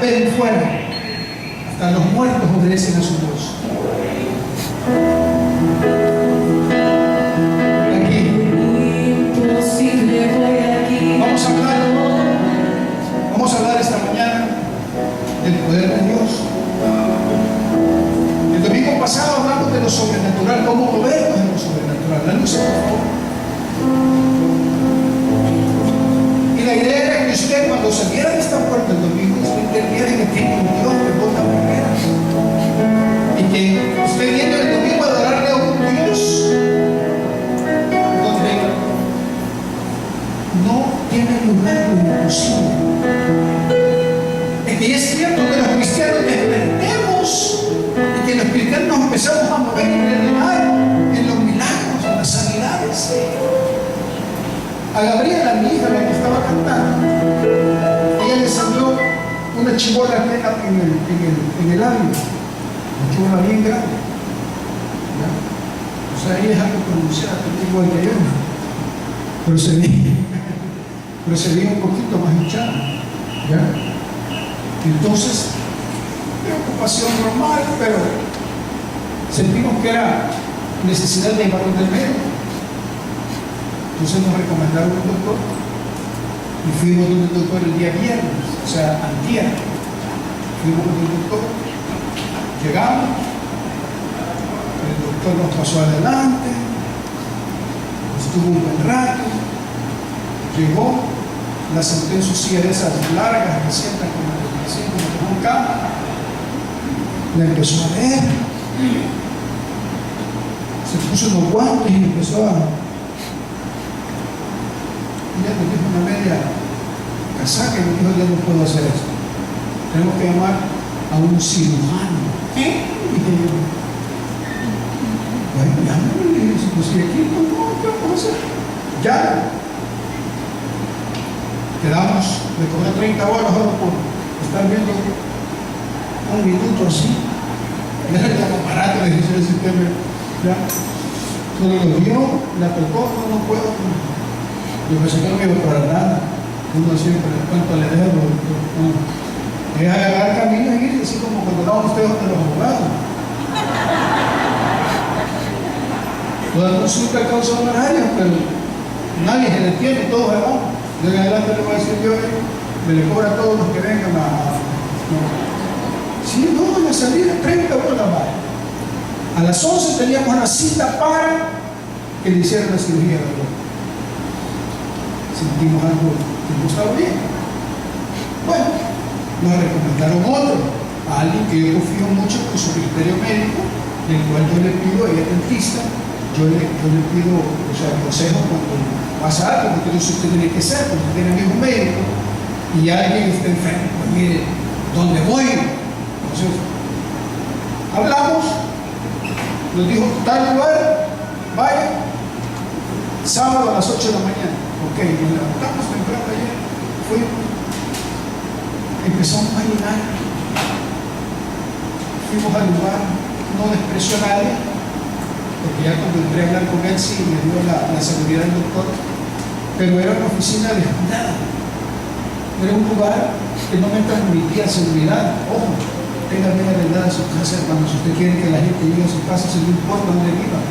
ven fuera. Hasta los muertos obedecen a su voz. Aquí. Vamos a hablar esta mañana del poder de Dios. El domingo pasado hablamos de lo sobrenatural, cómo movernos en lo sobrenatural. La luz, por favor. Y la idea era que usted, cuando saliera de esta puerta el domingo, usted entendiera que tiene un Dios de botas primeras. Y que usted viene el domingo a adorarle a un Dios donde no tiene lugar lo imposible. Es que es cierto que los cristianos despertemos y que los cristianos nos empezamos a mover en realidad en los milagros, en las sanidades. A Gabriela, mi hija, la que estaba cantando, ella le salió una chibola en el labio, una chibola bien grande, ¿ya? O sea, ella es algo pronunciada, igual que yo, pero se veía un poquito más hinchada, ¿ya? Entonces, preocupación normal, pero sentimos que era necesidad de llevarlo del médico. Entonces nos recomendaron un doctor y fuimos donde el doctor el día viernes, o sea, antier. Fuimos donde el doctor, llegamos, el doctor nos pasó adelante, estuvo un buen rato, llegó, la sentó en su silla de esas largas que sientan como un cama, la empezó a ver, se puso unos guantes y empezó a... Ella me dijo una media casaca y me dijo: ya no puedo hacer esto, tenemos que llamar a un cirujano. ¿Qué? Y dije yo, bueno, llámame. Y dije, pues si aquí no, ¿qué vamos a hacer? Ya quedamos, me cobró 30 horas por estar viendo un minuto así. Era el aparato de ese sistema, ya solo lo vio, la tocó, no puedo. Yo pensé que no me iba a cobrar nada. Uno siempre, ¿cuánto le dejo? Es agarrar camino y ir, así como cuando daban ustedes de los abogados. Toda consulta causa honorarios, pero nadie se le entiende, todos se van. De en adelante le voy a decir yo, me le cobra a todos los que vengan a... No. Sí, no, la salida, 30 horas más. A las 11 teníamos la cita para que le hicieran la cirugía de dolor. Sentimos algo que no estaba bien. Bueno, nos recomendaron otro, a alguien que yo confío mucho por su criterio médico, del cual yo le pido, ella es dentista, yo le pido, o sea, consejo cuando pasa algo, porque eso usted tiene que ser, porque tiene amigo médico y alguien está enfermo. Pues mire, ¿dónde voy? Entonces, hablamos, nos dijo, tal lugar, vaya, sábado a las 8 de la mañana. Ok, nos levantamos temprano ayer, empezamos a llegar, fuimos al lugar, no despreció a nadie, porque ya cuando entré a hablar con él sí me dio la seguridad del doctor, pero era una oficina descuidada, era un lugar que no me transmitía seguridad. Ojo, tenga bien arreglada su casa, hermano. Si usted quiere que la gente llegue a su casa, si no importa dónde viva.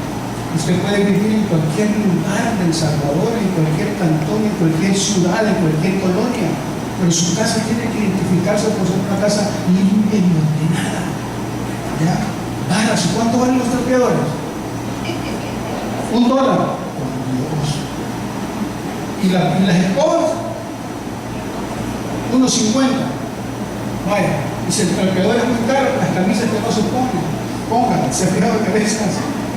Usted puede vivir en cualquier lugar de El Salvador, en cualquier cantón, en cualquier ciudad, en cualquier colonia, pero su casa tiene que identificarse por ser una casa limpia y ordenada. ¿Ya? Varas, ¿cuánto valen los trapeadores? $1. Dios. ¿Y las escobas? $1.50. Vaya, y si el trapeador es muy caro, las camisas que no se pongan, se ha fijado que a veces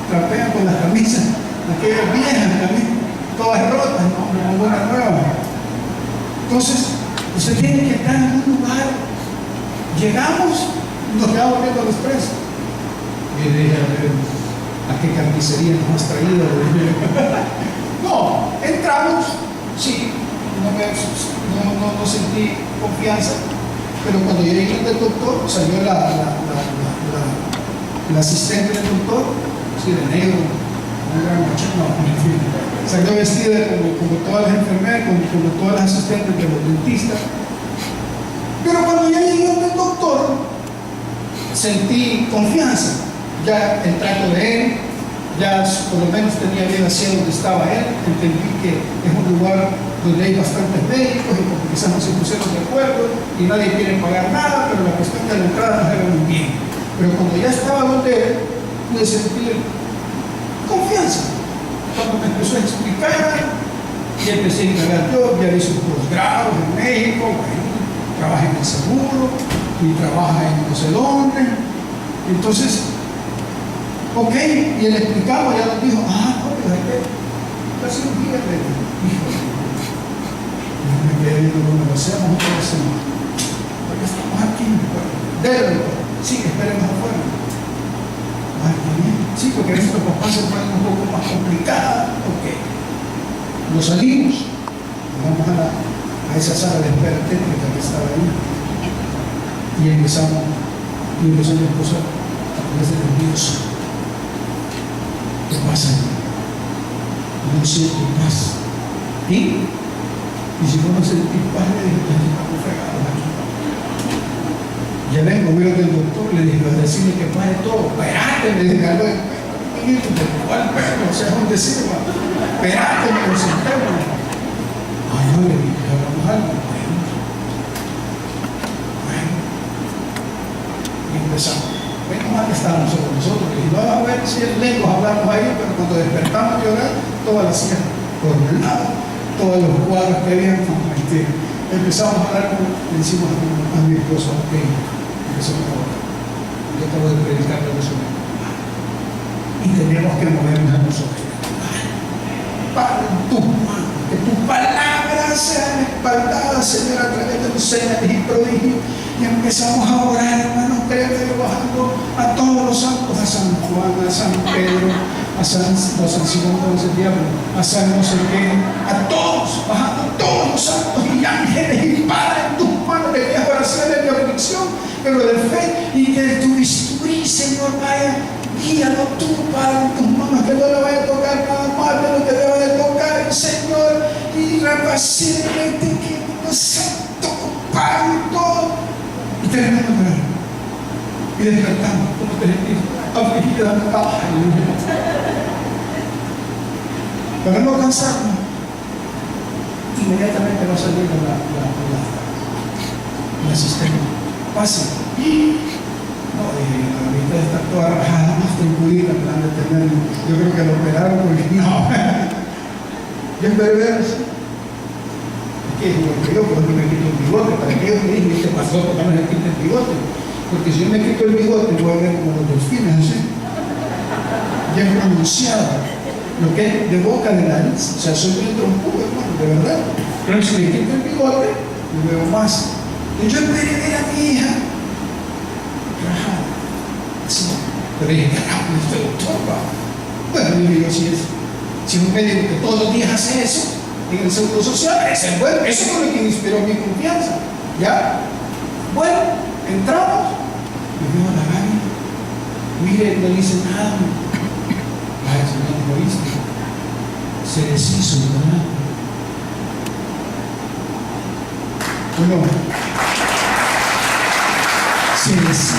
trapean con las camisas, aquellas viejas camisas, todas rotas, no, con buenas nuevas. Entonces, usted tiene que estar en un lugar. Llegamos y nos quedamos viendo los precios. Y le dije, ¿a qué carnicería nos has traído? No, entramos, sí, no sentí confianza, pero cuando llegué del doctor, salió la asistente del doctor, sí, de negro, un gran machón, en fin, salió vestida como todas las enfermeras, como todas las asistentes de los dentistas. Pero cuando ya llegué doctor sentí confianza. Ya el trato de él, ya por lo menos tenía bien hacia donde estaba él. Entendí que es un lugar donde hay bastantes médicos y como quizás no se pusieron de acuerdo y nadie quiere pagar nada, pero la cuestión de la entrada nos era muy bien. Pero cuando ya estaba donde él, pude sentir confianza. Cuando me empezó a explicar, y empecé a indagar yo, ya hice un posgrado en México, bueno, trabaja en el seguro y trabaja en no sé dónde. Entonces, ok, y él explicaba, ya nos dijo, no, pero es que la cirugía le dijo, me quedé viendo cómo lo hacemos otra semana. Porque estamos aquí, dele, sí, esperemos afuera. Sí, porque nuestros papás se ponen un poco más complicadas. Ok, nos salimos, vamos a esa sala de espera técnica que estaba ahí y empezó mi esposa a ponerse nerviosa. ¿Qué pasa? No siento paz. ¿Y si no sentí paz, le dije, estamos fregados aquí. Ya vengo, voy al doctor, le dije, a decirle que pare todo. Espérate, me dije, ¿cuál perro? O sea, ¿dónde sirva? Espérate, me lo sentemos. No, le dije, hagamos algo. Bueno. Y empezamos. Menos mal que estábamos sobre nosotros. Y vamos a ver si es lejos hablamos ahí, pero cuando despertamos de orar, toda la silla por un lado, todos los cuadros que habían, empezamos a hablar, le decimos a mi esposa, ok, empezamos a orar. Yo acabo de predicar de eso. Y tenemos que movernos a nosotros. Para tus manos, que tus palabras sean respaldadas, Señor, a través de los señales y prodigios. Y empezamos a orar, hermanos, bajando a todos los santos, a San Juan, a San Pedro, a San Simón, a San no sé qué, a todos, bajando todos los santos y ángeles y Padre en tus manos, de aquellas oraciones de aflicción, pero de fe, y que tu bisturí, Señor, vaya, guíalo tú, Padre, en tus manos, que no le vaya a tocar nada más de lo que debe de tocar el Señor, y rapaciblemente que uno santo, Padre, y todo. Y terminamos de orar. Y despertamos, como te dije, afligida en la caja. Para no cansarnos, inmediatamente va a salir la asistente. Pase. No, la mitad está toda rajada, más tranquila, en plan de tener. Yo creo que lo operaron porque no. Yo esperé ver así. ¿Qué es igual que yo? Porque me quito el bigote. ¿Para qué yo me dije, este pasó porque no me quito el bigote? Porque si yo me quito el bigote, voy a ver como los delfines así. Ya he pronunciado lo que es de boca de nariz. O sea, soy bien trompudo, hermano, de verdad. Pero si me quito el bigote, me veo más. Y yo esperé ver a mi hija rajada. Así. Pero dije, carajo, este doctor va. Bueno, yo digo, si un médico que todos los días hace eso, en el seguro social, ese es bueno, eso fue lo que inspiró mi confianza. ¿Ya? Bueno, entramos, me veo a la gana, mire, no dice nada. Ay, señor, ¿lo viste? Se deshizo, ¿verdad? Bueno, se deshizo.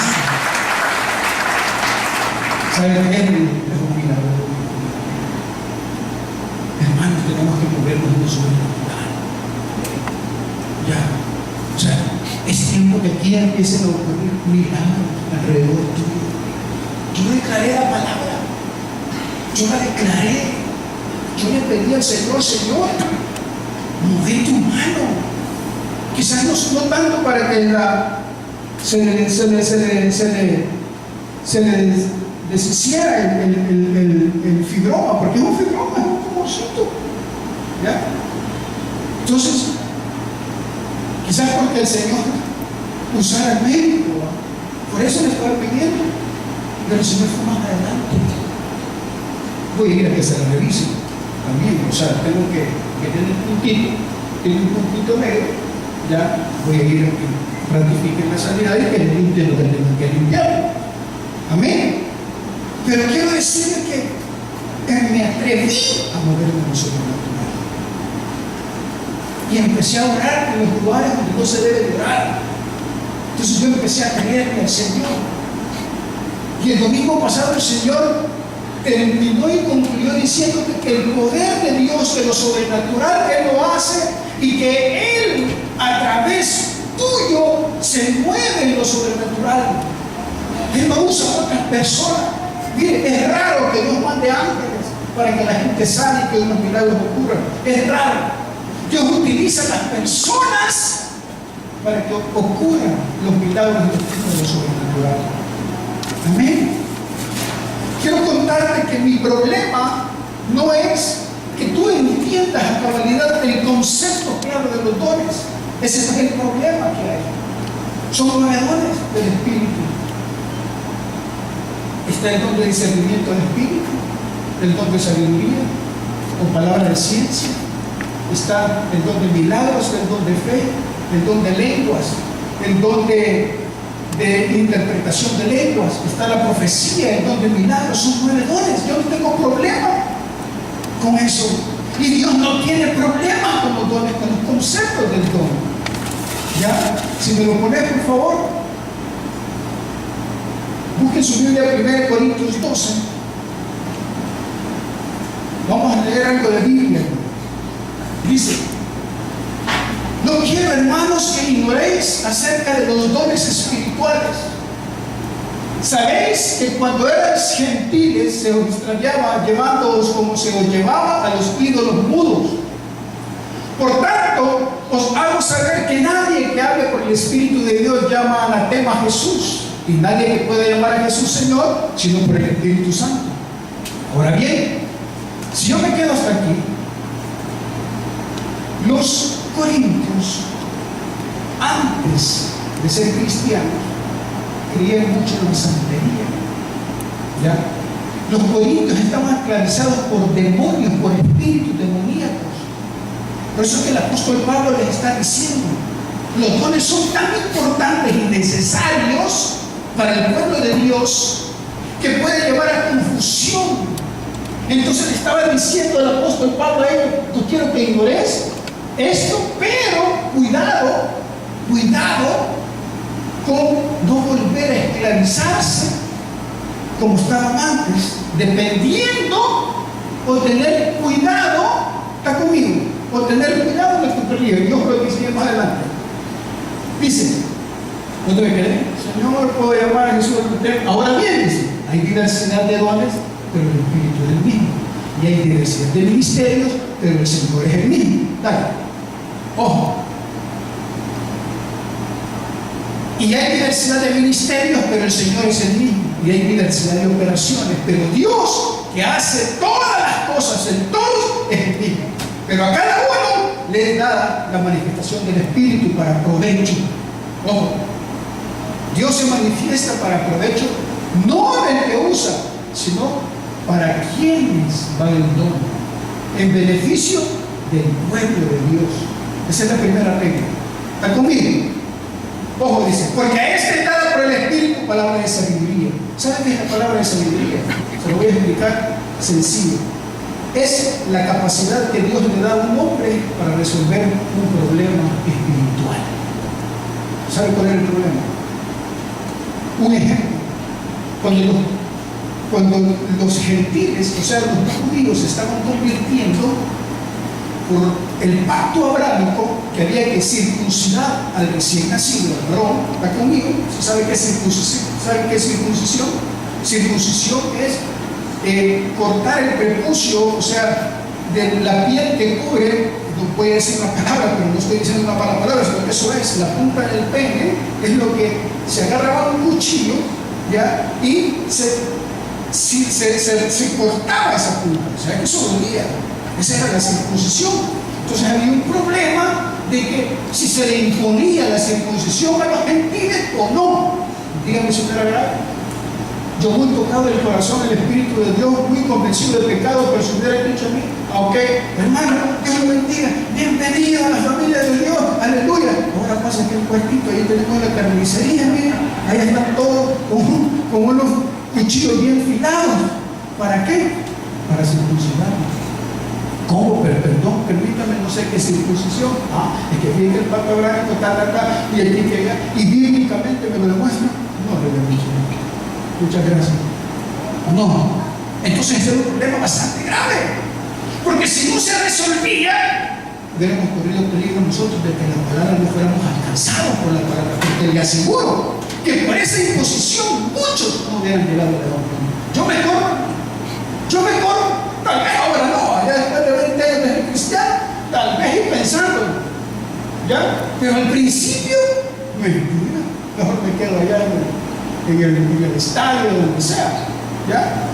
¿Saben qué? Es un milagro. Hermanos, tenemos que movernos en lo sobrenatural. Ya. O sea, es tiempo que aquí empiecen a ocurrir milagros alrededor tuyo. Yo declaré la palabra. Yo la declaré. Yo le pedí al Señor, Señor, mueve tu mano. Quizás no tanto para que se le deshiciera el fibroma, porque es un fibroma, es un tumorcito. ¿Ya? Entonces, quizás porque el Señor usara el médico, por eso le estaba pidiendo, pero el Señor fue más adelante. Voy a ir a que se la revise también, o sea, tengo que tener un puntito, tengo un puntito negro, ya voy a ir a que ratifiquen la sanidad y que le limpien lo que tengan que limpiar. Amén. Pero quiero decirle que me atreví a moverme en lo sobrenatural. Y empecé a orar en los lugares donde no se debe de orar. Entonces yo empecé a creerle al Señor. Y el domingo pasado el Señor terminó y concluyó diciéndote que el poder de Dios, de lo sobrenatural, Él lo hace y que Él a través tuyo se mueve en lo sobrenatural. Él no usa a otras personas. Mire, es raro que Dios mande ángeles para que la gente sane y que unos milagros ocurran. Es raro. Dios utiliza a las personas para que ocurran los milagros de lo sobrenatural. Amén. Quiero contarte que mi problema no es que tú entiendas a cabalidad el concepto claro de los dones. Ese no es el problema que hay. Son 9 dones del Espíritu. Está el don de discernimiento del Espíritu, el don de sabiduría, o palabra de ciencia. Está el don de milagros, el don de fe, el don de lenguas, el don de interpretación de lenguas, está la profecía, el don de milagros. Son 9 dones. Yo no tengo problema con eso. Y Dios no tiene problema con los dones, con los conceptos del don. ¿Ya? Si me lo pones, por favor. Busquen su Biblia, 1 Corintios 12. Vamos a leer algo de Biblia. Dice: no quiero, hermanos, que ignoréis acerca de los dones espirituales. Sabéis que cuando erais gentiles se os extraviaba, llevándoos como se os llevaba a los ídolos mudos. Por tanto, os hago saber que nadie que hable por el Espíritu de Dios llama anatema a Jesús, y nadie que pueda llamar a Jesús Señor, sino por el Espíritu Santo. Ahora bien, si yo me quedo hasta aquí, los corintios, antes de ser cristianos, creían mucho en la santería. ¿Ya? Los corintios estaban esclavizados por demonios, por espíritus demoníacos. Por eso que el apóstol Pablo les está diciendo: los dones son tan importantes y necesarios para el pueblo de Dios que puede llevar a confusión. Entonces le estaba diciendo el apóstol Pablo a ellos: no quiero que ignores esto, pero cuidado con no volver a esclavizarse como estaban antes, dependiendo o tener cuidado. ¿Está conmigo? O tener cuidado de tu peligro. Yo creo que sigue más adelante. Dice: ¿dónde me quedé? Señor, puedo llamar a Jesús. Ahora bien, dice: hay diversidad de dones, pero el Espíritu es el mismo. Y hay diversidad de ministerios, pero el Señor es el mismo. Dale. Ojo. Y hay diversidad de ministerios, pero el Señor es el mismo. Y hay diversidad de operaciones, pero Dios, que hace todas las cosas en todos, es el mismo. Pero a cada uno le da la manifestación del Espíritu para provecho. Ojo. Dios se manifiesta para provecho, no del que usa, sino para quienes va el don, en beneficio del pueblo de Dios. Esa es la primera regla. ¿Está conmigo? Ojo, dice: porque a este es dada por el Espíritu palabra de sabiduría. ¿Saben qué es la palabra de sabiduría? Se lo voy a explicar sencillo. Es la capacidad que Dios le da a un hombre para resolver un problema espiritual. ¿Sabe cuál es el problema? Un ejemplo: cuando los gentiles, o sea, los no judíos, se estaban convirtiendo por el pacto abrámico, que había que circuncidar al recién nacido, al varón. ¿Está conmigo? ¿Se sabe qué es circuncisión? ¿Saben qué es circuncisión? Circuncisión es cortar el prepucio, o sea, de la piel que cubre. No voy a decir una palabra, pero no estoy diciendo una mala palabra, sino que eso es la punta del pene, es lo que se agarraba un cuchillo, ¿ya? Y se cortaba esa punta, o sea que eso dolía. Esa era la circuncisión. Entonces había un problema de que si se le imponía la circuncisión a los gentiles o no. Dígame si usted verdad. Yo muy tocado del corazón, el Espíritu de Dios, muy convencido de pecado, pero si hubiera dicho a mí: ok, hermano, Dios lo bendiga, bienvenido a la familia de Dios, aleluya. Ahora pasa aquí un cuartito, ahí tenemos la carnicería, mira, ahí están todos con unos cuchillos bien filados. ¿Para qué? Para circuncidarnos. ¿Cómo? Pero perdón, permítame, no sé qué circuncisión. Es que fíjate el pacto abrahámico, y el que allá, y bíblicamente me lo demuestra. No, le he dicho. Muchas gracias. No. Entonces ese es un problema bastante grave. Porque si no se resolvía, hubiéramos corrido peligro nosotros de que la palabra no fuéramos alcanzados por la palabra. Porque le aseguro que por esa imposición muchos no hubieran llegado a la doctrina. Yo me corro, tal vez ahora no, allá después de 20 años de cristiano, tal vez ir pensando, ¿ya? Pero al principio, mentira, mejor me quedo allá en el estadio, donde sea, ¿ya?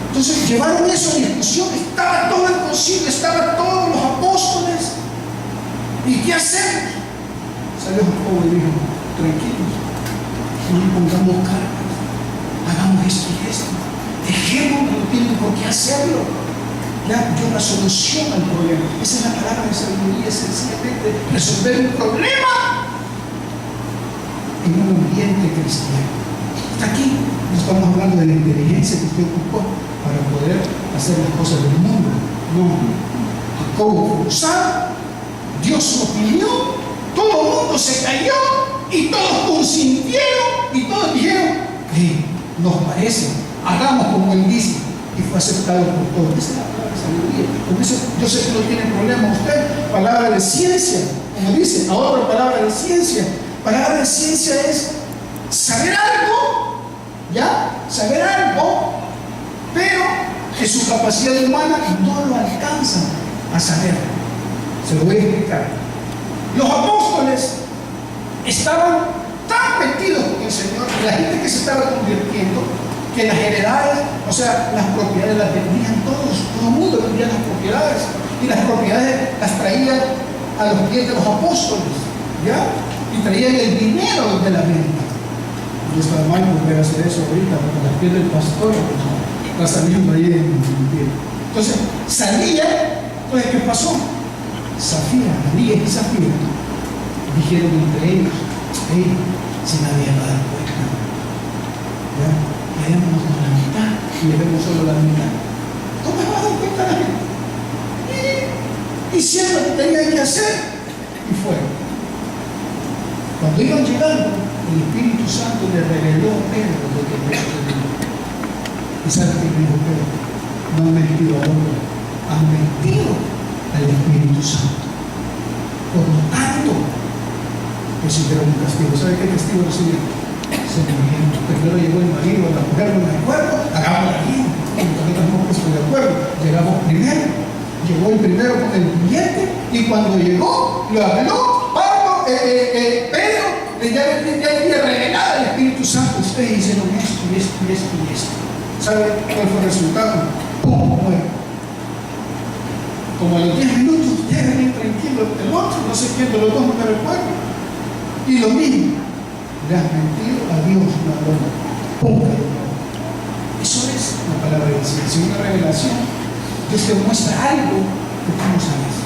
Entonces llevaron eso a discusión, estaba todo el concilio, estaban todos los apóstoles. ¿Y qué hacemos? Salió Jacobo y dijo: tranquilos, no pongamos cargas, hagamos esto y esto, dejémoslo, no tienen por qué hacerlo. Ya dio la solución al problema. Esa es la palabra de sabiduría, sencillamente resolver un problema en un ambiente cristiano. Hasta aquí no estamos hablando de la inteligencia que usted ocupó para poder hacer las cosas del mundo. No. Jacobo fue usado, dio su opinión, todo el mundo se cayó y todos consintieron y todos dijeron: nos parece, hagamos como él dice, y fue aceptado por todos. Esa es la palabra de sabiduría. Con eso yo sé que no tiene problema usted. Palabra de ciencia, como dice, ahora palabra de ciencia. Palabra de ciencia es saber algo, ¿ya? Saber algo, pero que su capacidad humana no lo alcanza a saber. Se lo voy a explicar. Los apóstoles estaban tan metidos con el Señor, y la gente que se estaba convirtiendo, que las heredades, o sea, las propiedades las vendían todos, todo el mundo vendía las propiedades, y las propiedades las traían a los pies de los apóstoles, ¿ya? Y traían el dinero de la venta. Y está mal volver a hacer eso ahorita, porque las pies del pastor está saliendo ahí en el pie. Entonces, salía, entonces, ¿qué pasó? Zafira, María y Zafira dijeron entre ellos: si nadie va a dar cuenta, ¿ya? Quedémonos con la mitad y llevemos solo la mitad. ¿Cómo va a dar cuenta la gente? Y hicieron lo que tenían que hacer y fueron. Cuando iban llegando, el Espíritu Santo le reveló a Pedro lo que Pedro tenía. ¿Y sabe qué dijo Pedro? No han mentido al hombre, han mentido al Espíritu Santo. Por lo tanto, recibieron un castigo. ¿Sabe qué castigo recibieron? Se murieron. Primero llegó el marido, la mujer, no me acuerdo, hagámosla bien. Entonces tampoco estoy de acuerdo. Llegamos primero. Llegó el primero con el billete, y cuando llegó, lo habló. Pedro ya había revelado al Espíritu Santo: ustedes hicieron esto y esto y esto y esto. ¿Sabe cuál fue el resultado? ¡Pum! Muere. Como a los 10 minutos, ustedes bien tranquilos, el otro, no sé quién de los dos, no me recuerdo. Y lo mismo, le has mentido a Dios, una broma. ¡Pum! Eso es la palabra de Dios. Es una revelación. Dios te muestra algo que tú no sabes.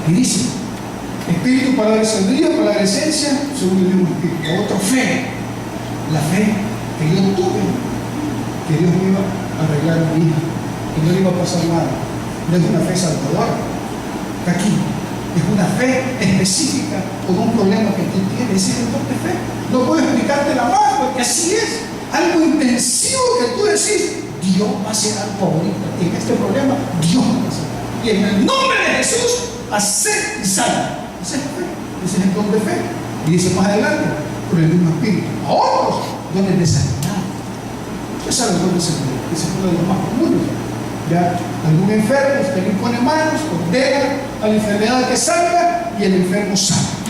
Y dice: Espíritu, palabra de sabiduría, palabra de esencia, según el mismo Espíritu. Otro, fe. La fe que yo tuve, que Dios me iba a arreglar a mi hija, que no le iba a pasar nada. No es una fe salvadora. Está aquí. Es una fe específica con un problema que tú tienes. Ese es el don de fe. No puedo explicártela más, porque así es. Algo intensivo que tú decís: Dios va a hacer algo ahorita. Y en este problema, Dios va a hacer algo. Y en el nombre de Jesús, hacer y salva. Ese es el don de fe. Y dice más adelante: por el mismo Espíritu. A otros, dones de sanidad. Usted sabe el don de sanidad. Ese es uno de los más comunes. Ya, algún enfermo, usted le pone manos, ordena a la enfermedad que salga, y el enfermo sale.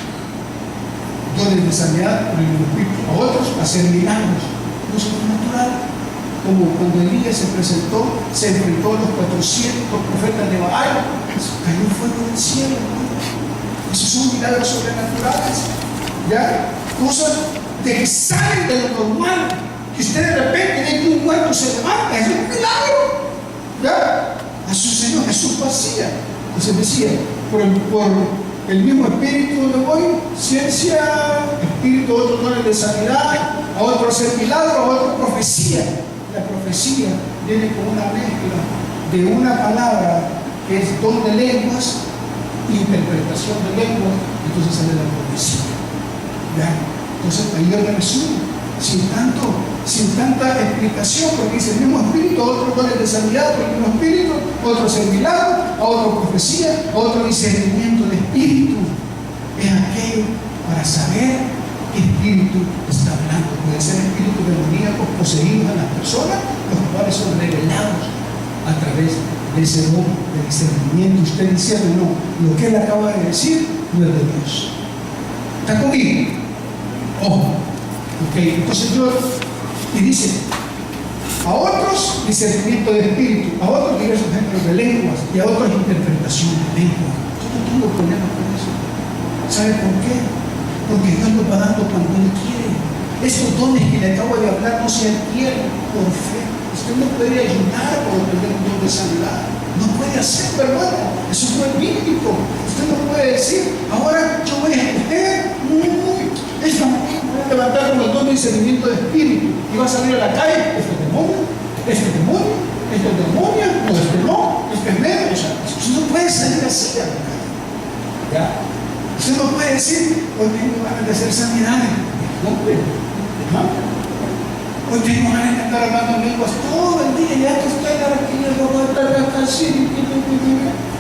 Dones de sanidad por el mismo Espíritu. A otros, hacer milagros. No sobrenatural. Como cuando Elías se presentó, se enfrentó a los 400 profetas de Baal, cayó fuego del cielo, ¿no? Esos son milagros sobrenaturales, ¿ya? Cosas que salen de lo normal, que usted de repente ve que un muerto se levanta. Es un milagro, ¿ya? A su Señor Jesús lo hacía. Entonces decía: por el mismo Espíritu le voy, ciencia, Espíritu, otros dones de sanidad, a otro hacer milagros, a otro profecía. La profecía viene con una mezcla de una palabra que es don de lenguas, interpretación de lenguas, entonces sale la profecía. ¿Ya? Entonces ahí yo le resumo, sin tanta explicación, porque dice el mismo espíritu, a otros dones de sanidad por el mismo espíritu, a otros en milagro, a otro profecía, a otro discernimiento de espíritu. Es aquello para saber qué espíritu está hablando. Puede ser espíritus demoníacos poseídos en las personas, los cuales son revelados a través de ese don de discernimiento. Usted diciendo, no, lo que él acaba de decir no es de Dios. ¿Está conmigo? Ojo. Ok, entonces y dice, a otros discernimiento de espíritu, a otros diversos ejemplos de lenguas y a otros interpretación de lenguas. Yo no tengo problema con eso. ¿Sabe por qué? Porque Dios nos va dando cuando Él quiere. Estos dones que le acabo de hablar no se adquieren por fe. Usted no puede ayudar por obtener un don de sanidad. No puede hacerlo, hermano. Eso no es bíblico. Usted no puede decir, ahora yo voy a escoger, esta voy a levantar con el don de discernimiento de espíritu y va a salir a la calle, este es demonio, este es demonio, este es demonia, no, este no, este es medio. O sea, usted no puede salir así, hermano. ¿Ya? Usted no puede decir, hoy tengo ganas de hacer sanidades. No puede. Hoy tengo ganas de estar hablando en lenguas todo el día, ya que estoy aquí, yo voy a estar acá así,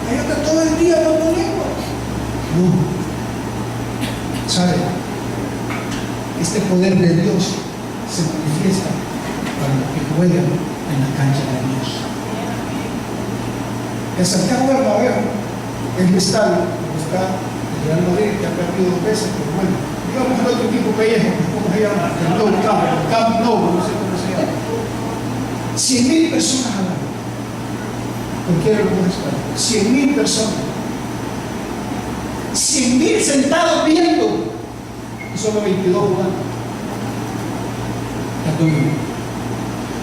ahí está todo el día hablando lenguas. No. ¿Sabe? Este poder de Dios se manifiesta para los que juegan en la cancha de Dios. En Santiago Bernabéu, el estadio, está el Real Madrid, que ha perdido 2 veces, pero bueno, digamos el otro equipo pellejo, ¿cómo se llama? El Camp Nou, no sé cómo se llama. 100.000 personas al año. Cualquiera lo puede estar. 100.000 personas. 100.000 sentados viendo. Y solo 22 jugando.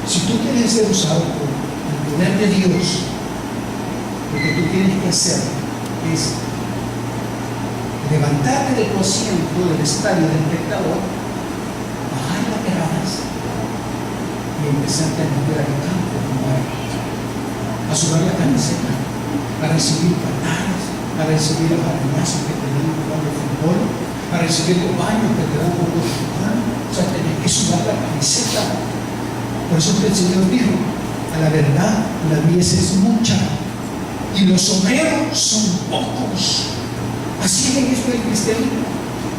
Si tú quieres ser usado por el poder de Dios, lo que tú tienes que hacer es levantarte de tu asiento del estadio del espectador, bajar las gradas y empezarte a meter al campo como árbitro, a sudar la camiseta, a recibir patadas, a recibir los amenazas que te dan jugando fútbol, a recibir los baños que te dan jugando fútbol. O sea, tenés que sudar la camiseta. Por eso que el Señor dijo, a la verdad, la mies es mucha y los obreros son pocos. Así es en esto del cristianismo.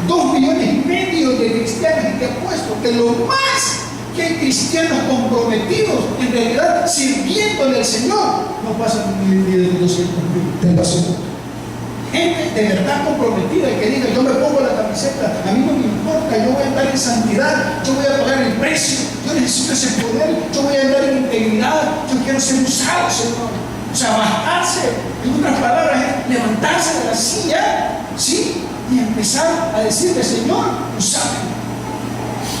2,5 millones de cristianos, y te apuesto que lo más que cristianos comprometidos, en realidad sirviéndole al Señor, no pasan ni de 200,000. Te lo aseguro. Gente de verdad comprometida y que diga, yo me pongo la camiseta, a mí no me importa, yo voy a estar en santidad, yo voy a pagar el precio, yo necesito ese poder, yo voy a andar en integridad, yo quiero ser usado, Señor. O sea, bajarse, en otras palabras, es levantarse de la silla, ¿sí? Y empezar a decirle, Señor, usame.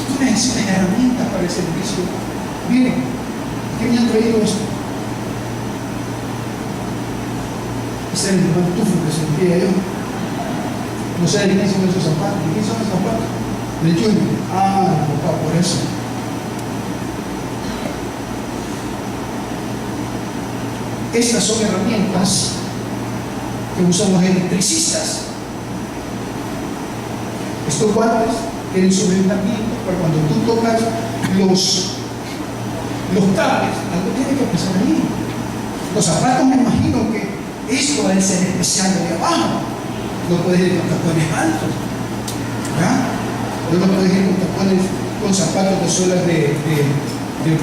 Tú necesitas herramientas para el servicio. Miren, ¿qué me han traído esto? Este es el pantufo que sentía yo. No sé de quién son esos zapatos. ¿De quién son esos zapatos? Del Junior. Ah, papá, por eso. Estas son herramientas que usan los electricistas. Estos guantes tienen sujetamiento para cuando tú tocas los cables, algo tiene que pasar ahí. Los zapatos, me imagino que esto debe ser especial de abajo. No puedes ir con tacones altos, ¿verdad? No puedes ir con tacones, con zapatos de suelas de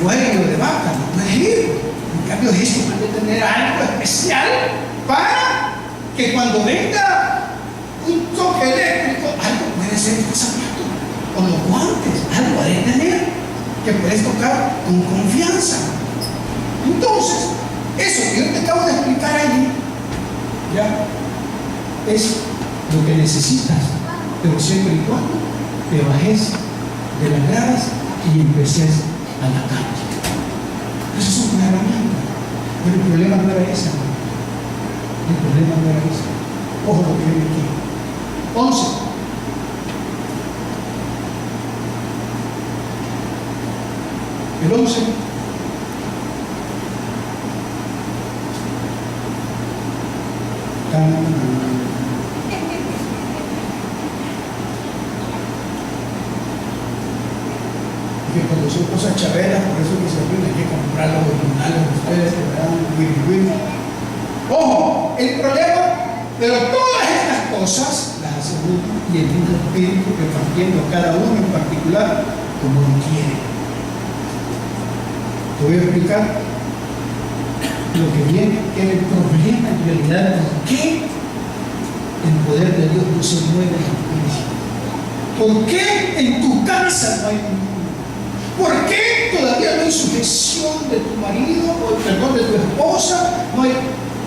cuello, de vaca, no puedes ir. En cambio, esto puede tener algo especial para que cuando venga un toque eléctrico, algo puede ser este zapato, o los guantes, algo ha de tener que puedes tocar con confianza. Entonces, eso que yo te acabo de explicar ahí, ya es lo que necesitas, pero siempre y cuando te bajes de las gradas y empeces a la calle. Eso es una herramienta. Pero el problema no era ese. El problema no era ese. Ojo lo que viene aquí. 11. El 11 que cuando son cosas chaveras, por eso que siempre hay que comprar los originales de ustedes, que me dan win-win. Ojo, el problema, pero todas estas cosas las hace uno y el mismo espíritu repartiendo a cada uno en particular como lo quiere. Te voy a explicar lo que viene, que es el problema en realidad, por qué el poder de Dios no se mueve en la iglesia. ¿Por qué en tu casa no hay un? ¿Por qué todavía no hay sujeción de tu marido, o perdón, de tu esposa? No hay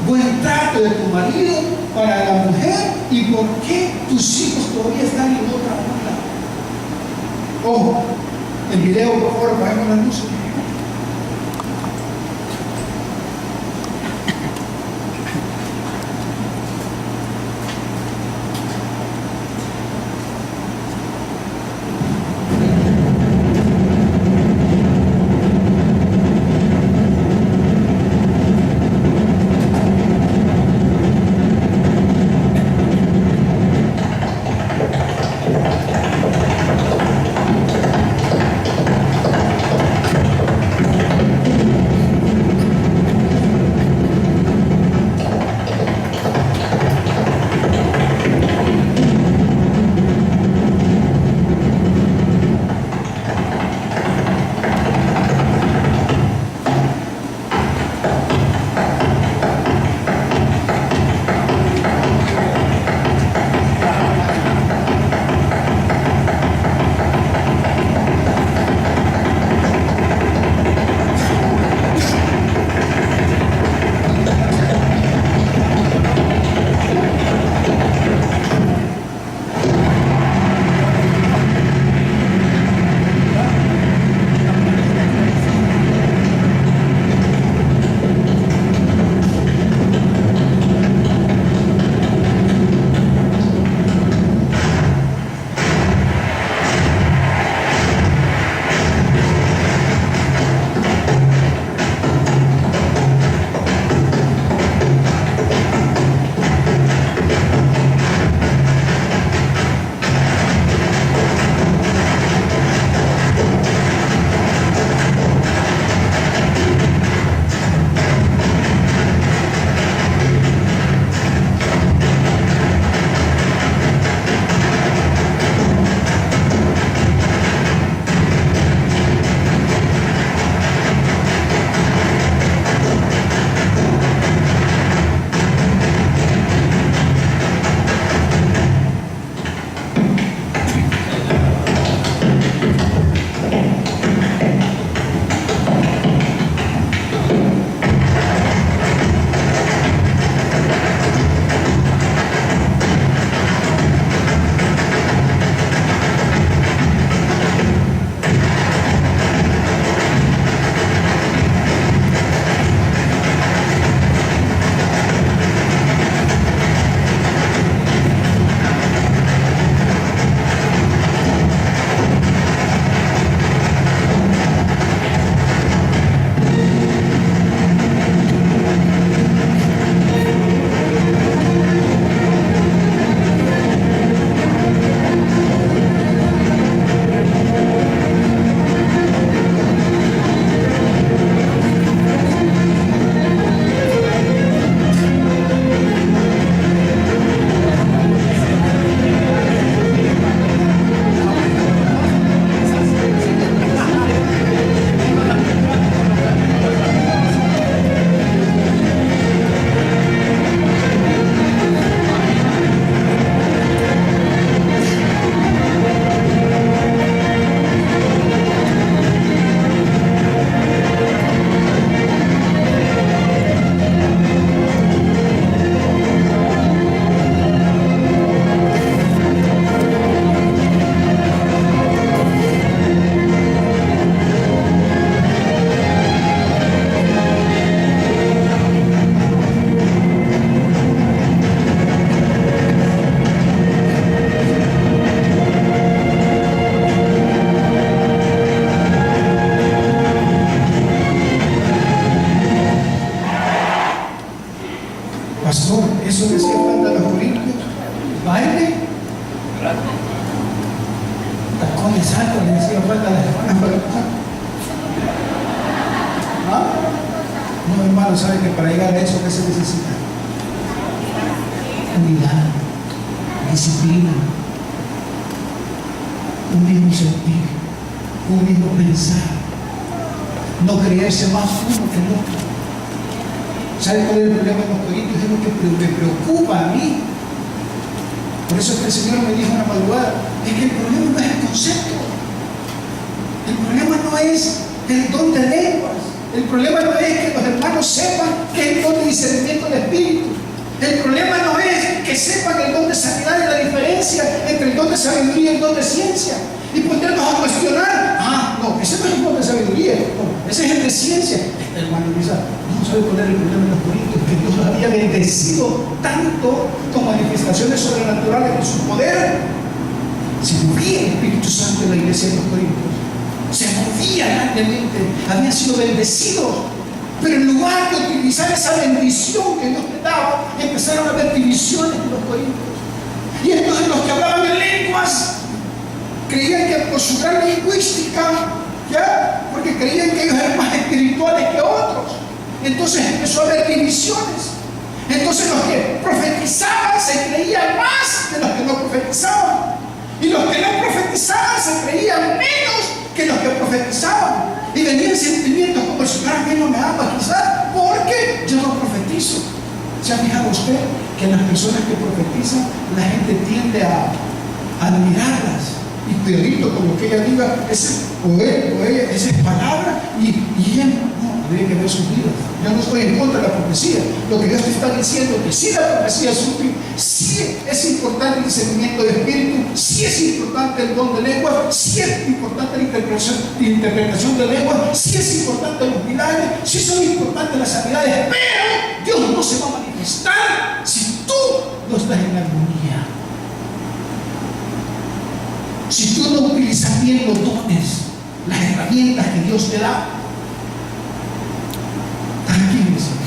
buen trato de tu marido para la mujer. ¿Y por qué tus hijos todavía están en otra onda? Ojo, el video, por favor, apagamos las luces. ¿Cuánto le hacía falta a las hermanas para pasar? ¿Ah? No, hermano, ¿sabe que para llegar a eso qué se necesita? Unidad, disciplina, un mismo sentir, un mismo pensar, no creerse más uno que el otro. ¿Sabe cuál es el problema de los corintios? Es lo que me preocupa a mí. Por eso es que el Señor me dijo en la madrugada, es que el problema no es el concepto, el problema no es el don de lenguas, el problema no es que los hermanos sepan que es el don de discernimiento del Espíritu, el problema no es que sepan el don de sanidad y la diferencia entre el don de sabiduría y el don de ciencia, y ponernos a cuestionar, no, ese no es el don de sabiduría, no, ese es el de ciencia. Este hermano dice, no sabe poner el problema en los corintios, que Dios los había bendecido tanto con manifestaciones sobrenaturales de su poder. Se movía el Espíritu Santo en la iglesia de los corintios, se movía grandemente, habían sido bendecidos, pero en lugar de utilizar esa bendición que Dios les daba, empezaron a haber divisiones en los corintios. Y entonces los que hablaban en lenguas creían que por su gran lingüística, ¿ya? Porque creían que ellos eran más espirituales que otros, entonces empezó a haber divisiones. Entonces los que profetizaban se creían más que los que no profetizaban, y los que no profetizaban se creían menos que los que profetizaban, y venían sentimientos como el Señor a mí no me ama, quizás porque yo no profetizo. ¿Se ha fijado usted que las personas que profetizan, la gente tiende a admirarlas? Y cuidadito con lo que ella diga, o ella, esa es palabra, y ella no, habría que ver sus vidas. Yo no estoy en contra de la profecía. Lo que Dios te está diciendo es que si la profecía es útil, sí es importante el discernimiento de espíritu, sí es importante el don de lengua, sí es importante la interpretación de lengua, sí es importante los milagros, sí son importantes las sanidades, pero Dios no se va a manifestar si tú no estás en armonía. Si tú no utilizas bien los dones, las herramientas que Dios te da, tranquilízate.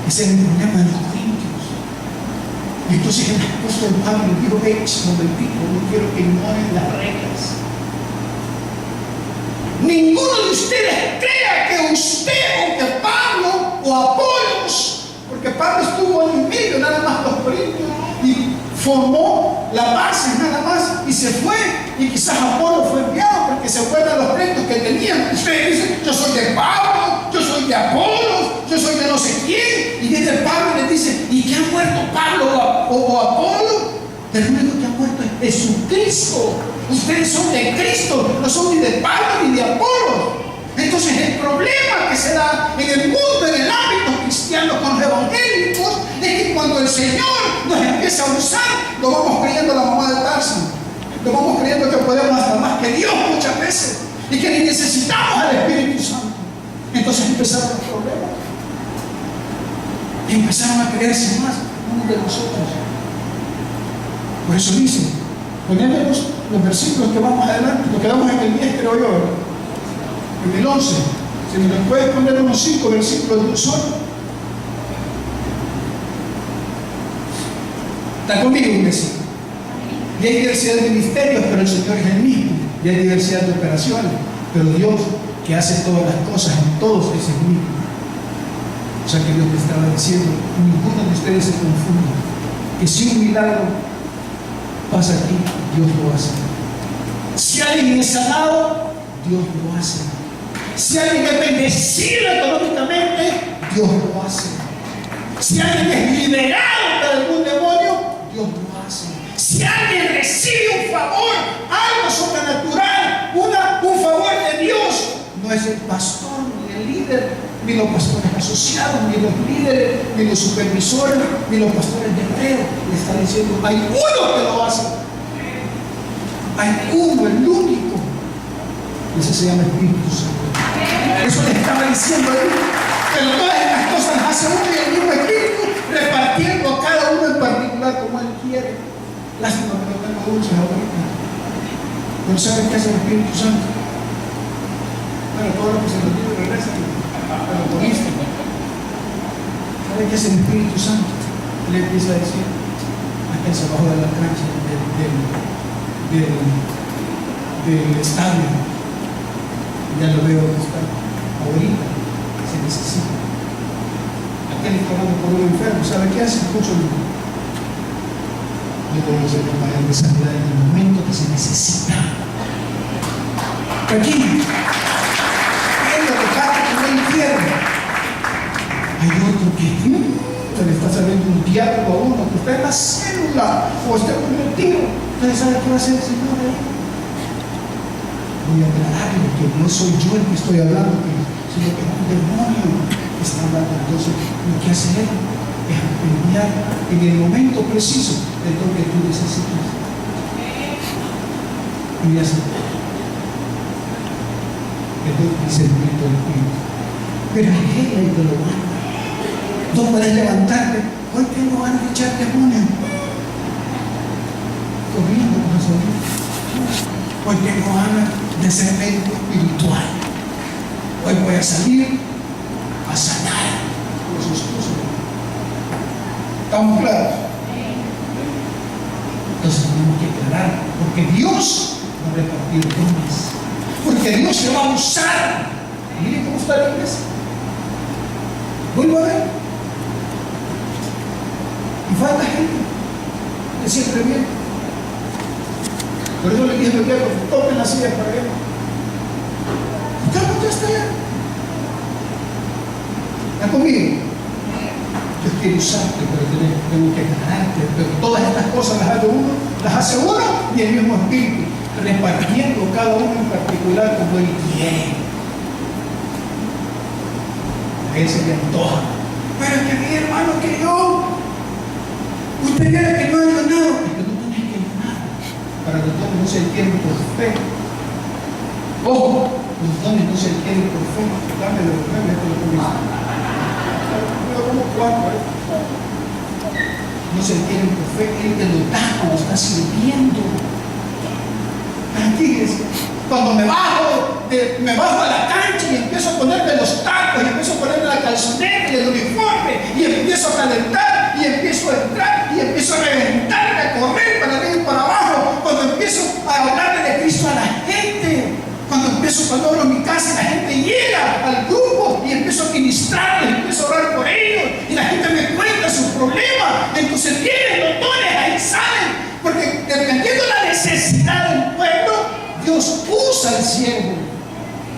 Ese es el problema de los corintios. Y entonces el apóstol Pablo dijo, momentito, no quiero que ignoren las reglas. Ninguno de ustedes crea que usted o que Pablo o Apolos, porque Pablo estuvo en medio nada más los corintios y formó la base nada más y se fue, y quizás Apolo fue enviado porque se acuerdan los proyectos que tenían. Ustedes dicen, yo soy de Pablo, yo soy de Apolo, yo soy de no sé quién, y viene Pablo y les dice, ¿y qué ha muerto Pablo o Apolo? El único que ha muerto es Jesucristo. Ustedes son de Cristo, no son ni de Pablo ni de Apolo. Entonces el problema que se da en el mundo, en el ámbito cristiano con los evangélicos, es que cuando el Señor nos empieza a usar, lo vamos creyendo la mamá de Tarso, lo vamos creyendo que podemos hacer más que Dios muchas veces, y que necesitamos al Espíritu Santo. Entonces empezaron los problemas, y empezaron a creerse más unos de nosotros. Por eso dice, ponemos los versículos que vamos adelante, nos quedamos en el 10, creo yo, en el 11, si me lo puedes poner unos 5 versículos de un solo. Está conmigo, iglesia. Y hay diversidad de ministerios, pero el Señor es el mismo. Y hay diversidad de operaciones, pero Dios, que hace todas las cosas en todos, es el mismo. O sea que Dios me estaba diciendo, ninguno de ustedes se confunda, que si un milagro pasa aquí, Dios lo hace. Si alguien es sanado, Dios lo hace. Si alguien es bendecido económicamente, Dios lo hace. Si alguien es liberado de algún demonio, Dios lo hace. Si alguien recibe un favor, algo sobrenatural, un favor de Dios, no es el pastor, ni el líder, ni los pastores asociados, ni los líderes, ni los supervisores, ni los pastores de guerrero. Le está diciendo, hay uno que lo hace. Hay uno, el único. Ese se llama Espíritu Santo. Eso le estaba diciendo él. Pero todas estas cosas las hace uno y el mismo Espíritu, repartiendo a cada uno en particular como él quiere. Lástima que no tengo dulces ahorita. Pero ¿saben qué hace el Espíritu Santo? Bueno, todo lo que se nos dice regresa a lo comiste. ¿Saben qué hace el Espíritu Santo? Le empieza a decir, aquel se bajó de la cancha del estadio. Ya lo veo que está ahorita, se necesita. Aquel está hablando por un enfermo, ¿sabe qué hace? Escucho el mundo. Yo tengo que ser capaz de sanidad en el momento que se necesita. Aquí, viendo que cada que va al infierno, hay otro que se le está saliendo un diablo a uno, que está en la célula o está en un retiro. Entonces, ¿sabe qué va a hacer el Señor ahí? Voy a aclararle que no soy yo el que estoy hablando, sino que es un demonio que está hablando. Entonces, lo que hace él es enviar en el momento preciso de lo que tú necesitas. Y ya se dice el Espíritu del Espíritu. Pero es él el que lo manda. Tú puedes levantarte. Hoy tengo ganas de echar demonios. Corriendo con los oídos. Hoy tengo ganas de ser médico espiritual. Hoy voy a salir a sanar los esposos. ¿Estamos claros? Entonces tenemos que aclarar, porque Dios va a repartir dones, porque Dios se va a usar. Miren cómo está la iglesia. Vuelvo a ver. Y falta gente que siempre viene. Por eso le dije al viejo, tomen la silla para allá. ¿Estamos ya hasta allá? ¿Están conmigo? Dios quiere usarte, pero tengo que ganarte. Pero todas estas cosas las hace uno y el mismo Espíritu, repartiendo cada uno en particular como Él quiere. A él se le antoja. Pero es que mi hermano que yo, usted quiere que no haya nada. Es que no tenés que ganar. Para los dones no se adquieren por fe. Ojo, los dones no se adquieren por fe. Dame lo que me como cuatro, no se adquieren por fe. Él te lo da cuando está sirviendo. Tranquilísimo. Cuando me bajo a la cancha y empiezo a ponerme los tacos, y empiezo a ponerme la calzoneta y el uniforme, y empiezo a calentar, y empiezo a entrar, y empiezo a reventarme, a correr para arriba y para abajo, cuando empiezo a hablarle de Cristo a la gente, cuando abro mi casa y la gente llega al grupo y empiezo a ministrarles, empiezo a orar por ellos, y la gente me cuenta sus problemas, entonces vienen los dones, ahí salen, porque dependiendo de la necesidad del pueblo, Dios usa al siervo.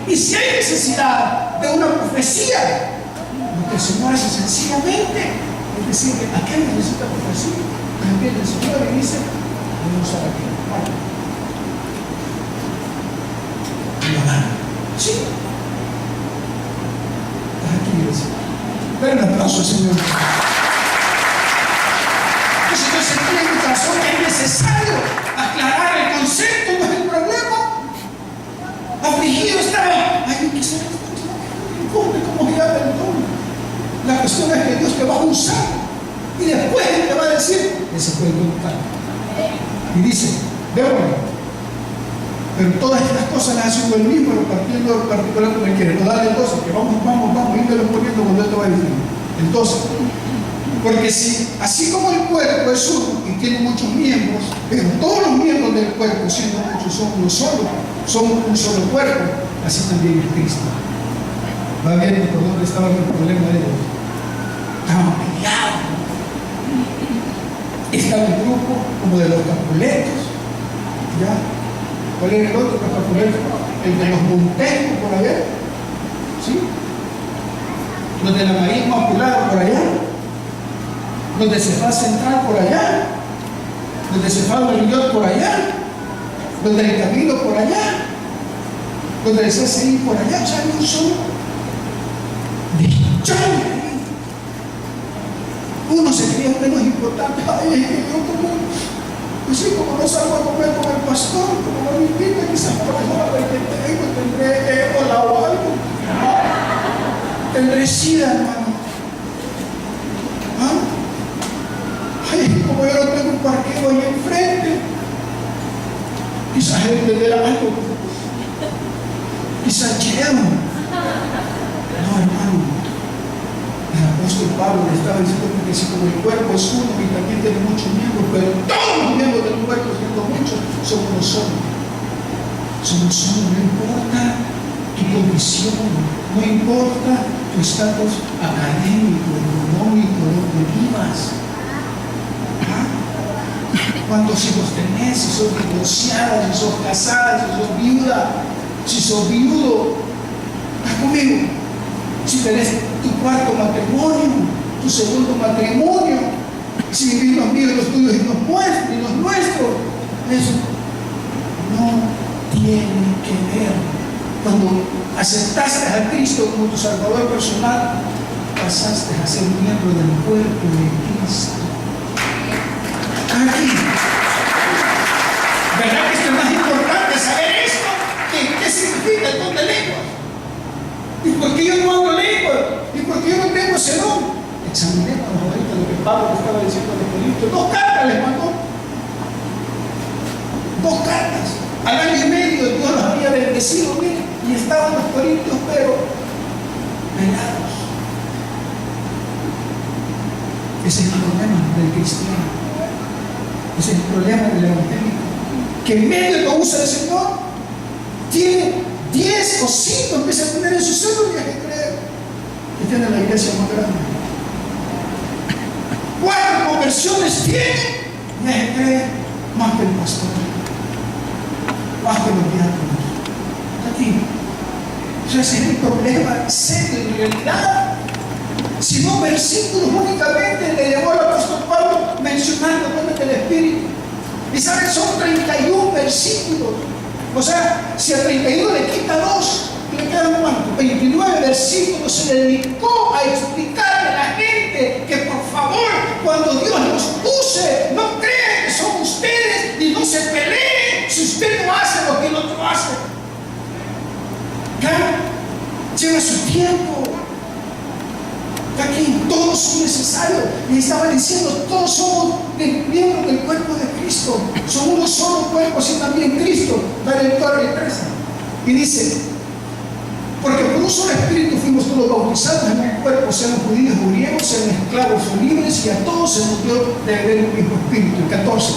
Y si hay necesidad de una profecía, lo que el Señor hace sencillamente es decir, ¿a qué necesita profecía? También el Señor le dice, voy a usar aquí. Sí. Aquí es. Ven un aplauso al Señor. Entonces sentí en mi corazón que es necesario aclarar el concepto, no es el problema. Afligido estaba. Ay, ¿qué será? ¿Cómo gira el don? La cuestión es que Dios te va a usar. Y después Él te va a decir, ese fue el don tal. Y dice, déjame. Pero todas estas cosas las hace el mismo, partiendo en particular como Él quiere. No, dale entonces, que vamos, índelo poniendo cuando Él te va a decir. Entonces, porque si, así como el cuerpo es uno y tiene muchos miembros, pero todos los miembros del cuerpo, siendo muchos, son uno solo, son un solo cuerpo, así también es Cristo. Va viendo por dónde estaba el problema de ellos. Estaban peleados. Estaba el grupo como de los Capuletos, ¿ya? ¿Cuál es el otro Capuleto? El de los Montescos por allá, ¿sí? Los de la María Inmaculada por allá, los de Cefá Central por allá, los de Cefá Berriot por allá, los del Camino por allá, los del CCI por allá. O sea, no son de millones. Uno se cree menos importante. Ay, es que yo como no salgo a comer con el pastor, como no me invita, quizás por la hora que tengo, tendré ébola o algo. Tendré sida, hermano. ¿Ah? Ay, como yo no tengo un parqueo ahí enfrente, quizás él entenderá algo. Quizás llevo. No, hermano. El apóstol Pablo le estaba diciendo que si como el cuerpo es uno y también tiene muchos miembros, pero todos los miembros del cuerpo, siendo muchos, son uno solo. Somos uno, no importa tu condición, no importa tu estatus académico, económico, donde vivas. ¿Cuántos hijos tenés? Si sos divorciada, si sos casada, si sos viuda, si sos viudo, estás conmigo. Si tenés tu cuarto matrimonio, tu segundo matrimonio, si vivís los míos, los tuyos y los nuestros, eso no tiene que ver. Cuando aceptaste a Cristo como tu Salvador personal, pasaste a ser miembro del cuerpo de Cristo. Aquí. ¿Verdad que esto es más importante saber esto? ¿Qué significa el don de lenguas? ¿Y por qué yo no hablo lengua? ¿Y por qué yo no tengo ese don? Examinemos ahorita lo que Pablo estaba diciendo a los Corintios. 2 cartas les mandó. 2 cartas. Al año y medio Dios los había bendecido, miren, y estaban los Corintios, pero velados. Ese es el problema del cristiano. Ese es el problema del evangélico, que en medio de lo usa el Señor, tiene 10 o 5 empieza a poner en su cédula que cree que tiene la iglesia más grande. 4 conversiones tiene y que cree más que el pastor, más que los diáconos. Aquí, ese es el problema serio en realidad. Si no, versículos únicamente le llevó al apóstol Pablo mencionando dones del Espíritu. Y saben, son 31 versículos. O sea, si a 31 le quita 2, le quedan ¿cuánto? 29 versículos. Se dedicó a explicarle a la gente que por favor, cuando Dios los use, no crean que son ustedes y no se peleen si usted no hace lo que el otro hace. ¿Ya? Lleva su tiempo. Aquí todos son necesarios. Y estaba diciendo, todos somos miembros del cuerpo de Cristo. Son uno solo cuerpo, así también Cristo. Dale el Torre 13. Y dice, porque por un solo espíritu fuimos todos bautizados en un cuerpo, sean judíos o griegos, sean esclavos o libres, y a todos se nos dio de beber un mismo espíritu. El 14.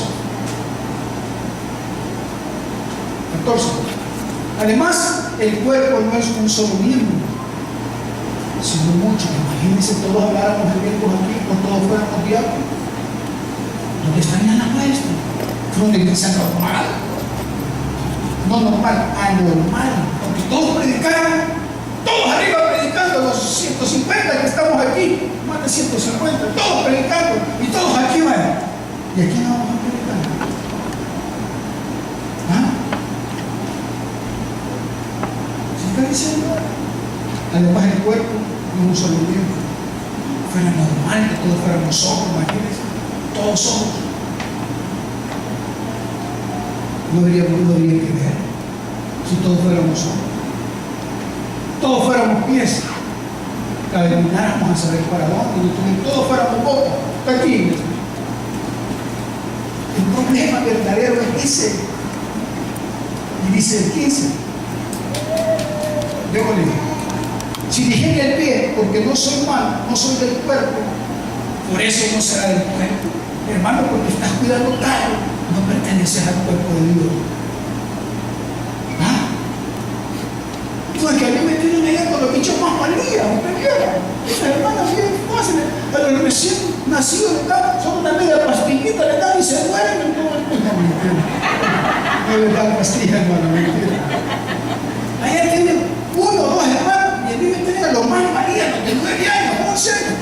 Además, el cuerpo no es un solo miembro, sino muchos. Imagínense, todos habláramos de miembros aquí, o todos fuéramos diáconos. ¿Dónde estarían las maestras? ¿Fue una iglesia normal? No normal, anormal. Porque todos predicaron, todos arriba predicando, los 150 que estamos aquí, más de 150, todos predicando, y todos aquí van. Y aquí no vamos a predicar. ¿Ah? ¿Se está diciendo? Además, el cuerpo no es un solo miembro. Fuera normal que todos fuéramos ojos, imagínense. Todos somos. No habría que ver si todos fuéramos ojos. Todos fuéramos pies. Camináramos a saber para dónde. Y todos fuéramos bocas. Está aquí. El problema verdadero es ese. Y dice el 15. Déjole. Si dijera el pie, porque no soy humano, no soy del cuerpo, por eso no será del cuerpo. Hermano, porque estás cuidando carro, no perteneces al cuerpo de Dios. ¿Ah? Entonces, que a mí me tienen allá con los bichos más malías, usted viera. Esas hermanas bien fáciles, a los recién nacidos le dan, son una media pastillita, le dan y se mueren en todo el mundo. No le dan pastillas, hermano, mentira. Allá tienen 1 o 2 hermanos. Y a mí me tenían los más marías, los de 9 años, 11 años.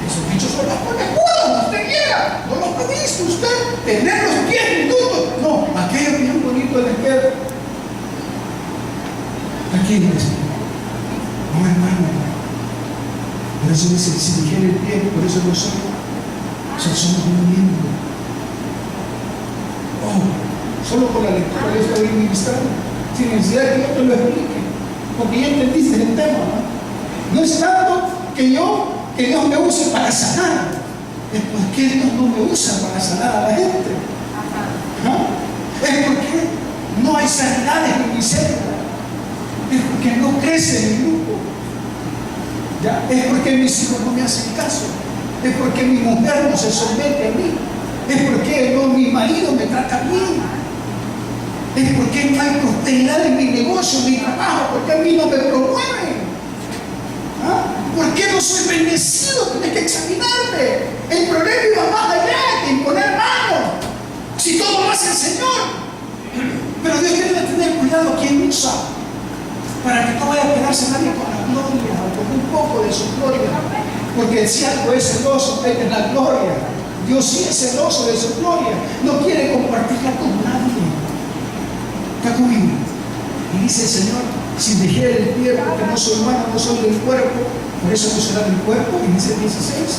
Esos bichos son los conejos, usted quiera. No los ha visto usted. Tener los pies minutos. No, aquello bien bonito de la izquierda. Aquí dice, no hermano. Por eso dice, si dijera el pie, por eso no soy. O sea, somos un miembro. Oh, solo por la lectura de esto estoy ministrando. Sin necesidad que yo te lo explique. Porque ya entendiste el tema, ¿no? No es tanto que Dios me use para sanar, es porque Dios no me usa para sanar a la gente. ¿No? Es porque no hay sanidades en mi célula, es porque no crece mi grupo, ¿ya? Es porque mis hijos no me hacen caso, es porque mi mujer no se somete a mí, es porque mi marido me trata bien. Es porque no hay prosperidad en mi negocio, en mi trabajo, porque a mí no me promueven. ¿Ah? ¿Por qué no soy bendecido? Tienes que examinarte. El problema iba más allá que imponer mano. Si todo lo hace el Señor. Pero Dios debe tener cuidado a quien usa, para que no vaya a quedarse nadie con la gloria o con un poco de su gloria. Porque si algo es celoso, es la gloria. Dios sí es celoso de su gloria. No quiere compartirla con nadie. Está conmigo. Y dice el Señor, si dejé el pie porque no soy humano, no soy del cuerpo, por eso no será del cuerpo. Y dice el 16.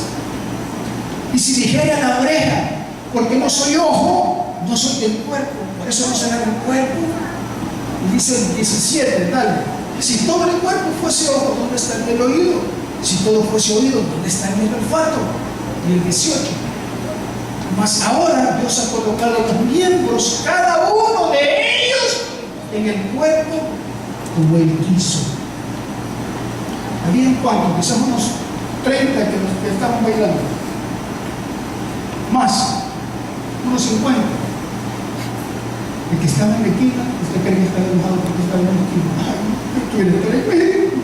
Y si dijera la oreja, porque no soy ojo, no soy del cuerpo, por eso no será del cuerpo. Y dice el 17, dale. Si todo el cuerpo fuese ojo, ¿dónde estaría el oído? Si todo fuese oído, ¿dónde estaría el olfato? Y el 18. Mas ahora Dios ha colocado los miembros, cada uno de ellos, en el cuerpo como Él quiso. ¿Habían cuántos? Quizás unos 30 que estaban bailando. Más, unos 50. El que estaba en la esquina, usted cree que estaba enojado porque estaba en la esquina. Ay, tú eres tremendo.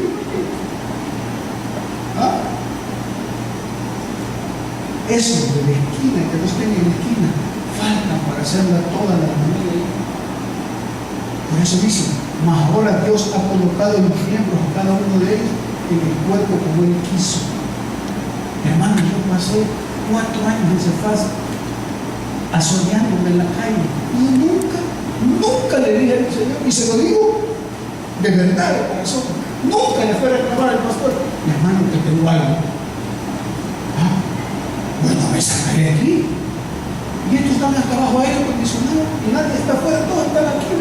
¿Ah? Eso de la esquina, que no estén en la esquina, falta para hacerla toda la familia. Por eso dice, mas ahora Dios ha colocado los miembros a cada uno de ellos en el cuerpo como Él quiso. Hermano, yo pasé 4 años en Cefaz asoñándome en la calle y nunca le dije al Señor, y se lo digo de verdad, de corazón, nunca le fue a reclamar al pastor, mi hermano, que tengo algo. Ah, bueno, me sacaré de aquí. Y estos están hasta abajo aire acondicionado y nadie está afuera, todos están aquí.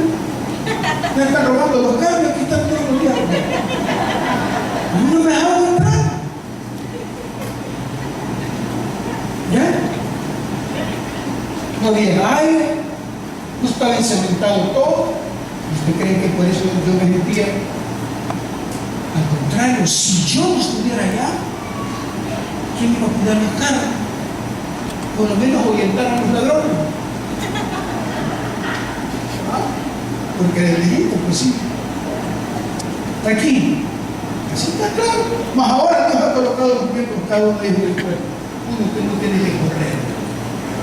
Me están robando los cables, aquí están todos los días. A mí no me dejaron entrar. ¿Ya? No había aire, no estaba encementado todo. ¿Usted cree que por eso yo me metía? Al contrario, si yo no estuviera allá, ¿quién iba a cuidar los carros? Por lo menos ahuyentar a los ladrones. ¿Ah? Porque de lejito, pues sí. Está aquí. Así está claro. Mas ahora Dios ha colocado los miembros cada uno de ellos en el cuerpo. Uno que no tiene que correr.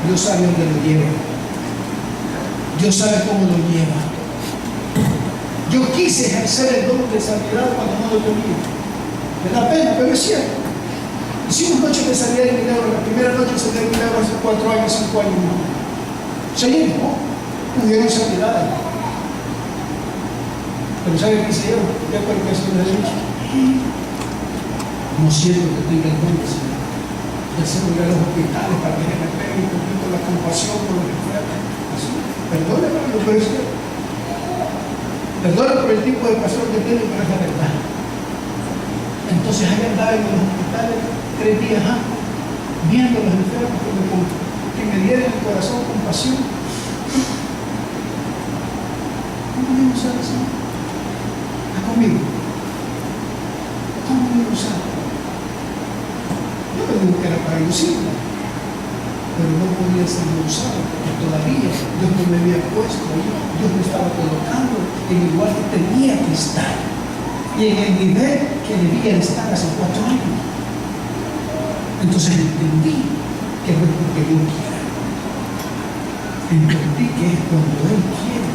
Dios sabe dónde lo lleva. Dios sabe cómo lo lleva. Yo quise ejercer el don de sanidad cuando no lo tenía. Me da pena, pero es cierto. Hicimos noches de sanidad y milagro. La primera noche de sanidad y milagro hace 4 años, 5 años más. Se llenó. Hubieron sanidad. Pero ¿sabe qué hice yo? Ya por que se me ha dicho. No siento que tenga el don de sanidad. Ya se voy a los hospitales para que me peguen un poquito la compasión por los enfermos. Así. Perdóneme, pero es que perdona por el tipo de pastor que tiene, pero es la verdad. Entonces ahí andaba en los hospitales 3 días antes, viendo a los enfermos que me dieran el corazón compasión. ¿Cómo me usar eso? ¿Está conmigo? ¿Cómo me usar? Yo no digo que era para lucirla, pero no podía ser usado, porque todavía Dios no me había puesto ahí, Dios me estaba colocando en el lugar que tenía que estar y en el nivel que debía estar hace 4 años. Entonces entendí que no es porque yo quiera, entendí que es cuando Él quiere.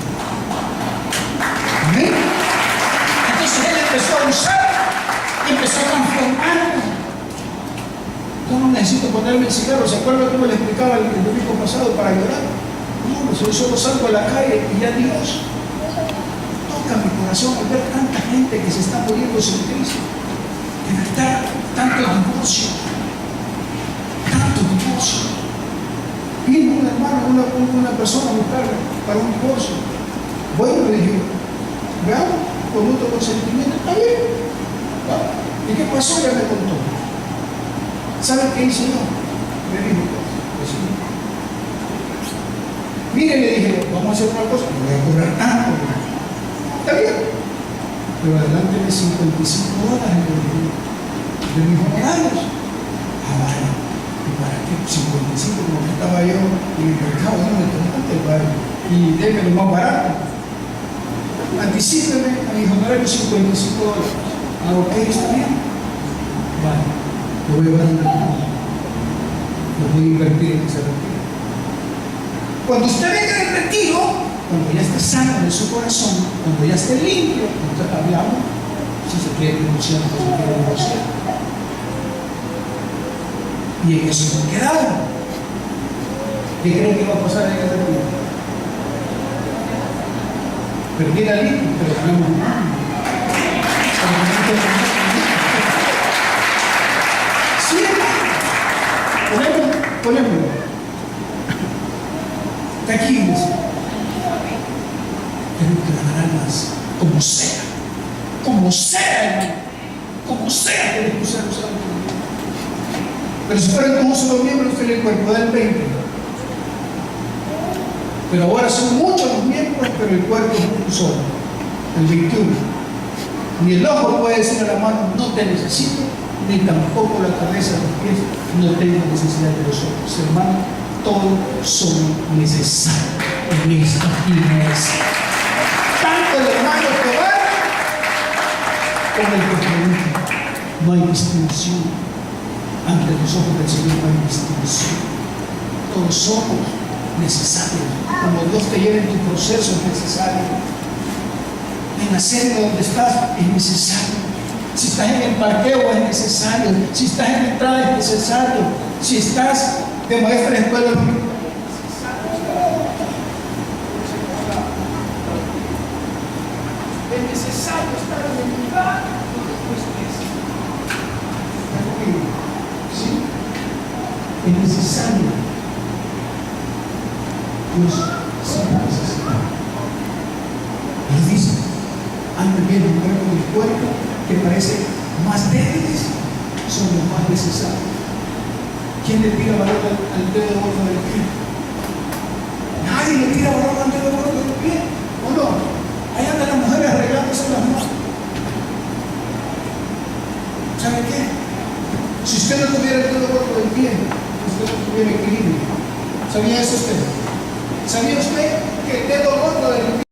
¿Amén? Entonces Él empezó a usar y empezó a transformarme. Yo no necesito ponerme el cigarro. ¿Se acuerdan cómo le explicaba el domingo pasado para llorar? No, pues yo solo salgo a la calle y ya Dios toca mi corazón al ver tanta gente que se está muriendo sin Cristo. De verdad, tanto divorcio. Vino un hermano, una persona a buscarme para un divorcio. Bueno, le dije, veamos, con mucho consentimiento, está bien. ¿Y qué pasó? Ya me contó. ¿Saben qué hice yo? Me dijo, pues sí. Mire, le dije, vamos a hacer una cosa, no voy a cobrar tanto. Está bien. Pero adelante de $55 de mis honorarios. Ah, vaya. ¿Y para qué? 55, como que estaba yo en el mercado, no me tomate, vale. Y déme lo más barato. Anticípeme a mi honorario $55. Ok, está bien. Vale, lo voy a llevar a un retiro. Lo voy a invertir en ese retiro. Cuando usted venga del retiro, cuando ya esté sano en su corazón, cuando ya esté limpio, entonces hablamos si se quiere divorciar o si se quiere divorciar. Y en eso nos quedamos. ¿Qué creen que va a pasar en el retiro? Perdí la limpia, pero ganamos un año. Sí, ponemos. De aquí, tenemos que ganar almas, como sea, hermano, como sea, tenemos que usar. Pero si fueran como un solo miembro, usted el cuerpo del 20. Pero ahora son muchos los miembros, pero el cuerpo es un solo, el 21. Ni el ojo puede decir a la mano, no te necesito, ni tampoco la cabeza, los pies, no tengo necesidad de los ojos. Hermano, todos son necesarios en esta iglesia. Tanto el hermano que va como el que pregunta. No hay distinción. Ante los ojos del Señor no hay distinción. Todos somos necesarios. Como Dios te lleva en tu proceso es necesario. En la sede donde estás es necesario. Si estás en el parqueo es necesario. Si estás en la entrada es necesario. Si estás de maestra de escuela es necesario. Es necesario estar en el lugar donde tú estés. ¿Sí? Es necesario. Dios siempre necesita. Él dice, antes bien lugar con el cuerpo que parece más débiles son los más necesarios. ¿Quién le tira valor al dedo gordo del pie? Nadie le tira valor al dedo gordo del pie, ¿o no? Ahí andan las mujeres arreglándose las manos. ¿Sabe qué? Si usted no tuviera el dedo gordo del pie, usted no tuviera equilibrio. ¿Sabía eso usted? ¿Sabía usted que el dedo gordo del pie